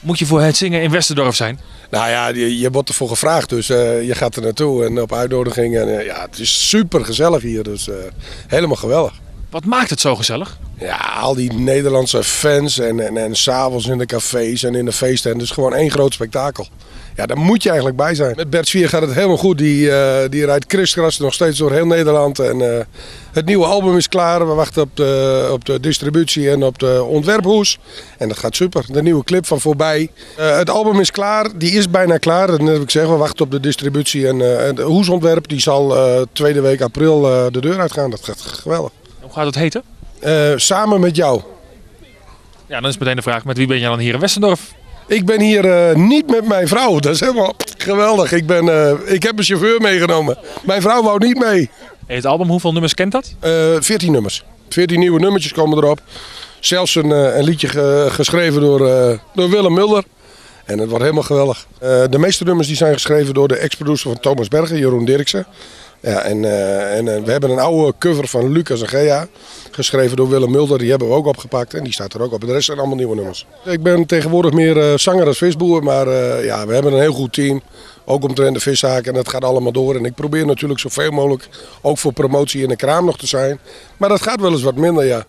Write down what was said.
Moet je voor het zingen in Westendorf zijn? Nou ja, je wordt ervoor gevraagd, dus je gaat er naartoe en op uitnodiging. En ja, het is super gezellig hier, dus helemaal geweldig. Wat maakt het zo gezellig? Ja, al die Nederlandse fans en 's avonds in de cafés en in de feesten. Het is gewoon één groot spektakel. Ja, daar moet je eigenlijk bij zijn. Met Bert Zwier gaat het helemaal goed. Die rijdt kriskras nog steeds door heel Nederland. En het nieuwe album is klaar. We wachten op de distributie en op de ontwerphoes. En dat gaat super. De nieuwe clip van Voorbij. Het album is klaar. Die is bijna klaar. Dat heb ik gezegd. We wachten op de distributie. En het hoesontwerp die zal tweede week april de deur uitgaan. Dat gaat geweldig. Hoe gaat het heten? Samen met jou. Ja, dan is meteen de vraag, met wie ben je dan hier in Westendorf? Ik ben hier niet met mijn vrouw. Dat is helemaal geweldig. Ik heb een chauffeur meegenomen. Mijn vrouw wou niet mee. En het album, hoeveel nummers kent dat? 14 nummers. 14 nieuwe nummertjes komen erop. Zelfs een liedje geschreven door Willem Mulder. En het wordt helemaal geweldig. De meeste nummers die zijn geschreven door de ex-producer van Thomas Bergen, Jeroen Dirksen. Ja, en we hebben een oude cover van Lucas en Gea, geschreven door Willem Mulder. Die hebben we ook opgepakt en die staat er ook op. De rest zijn allemaal nieuwe nummers. Ik ben tegenwoordig meer zanger als visboer, maar ja, we hebben een heel goed team. Ook omtrent de viszaak en dat gaat allemaal door. En ik probeer natuurlijk zoveel mogelijk ook voor promotie in de kraam nog te zijn. Maar dat gaat wel eens wat minder, ja.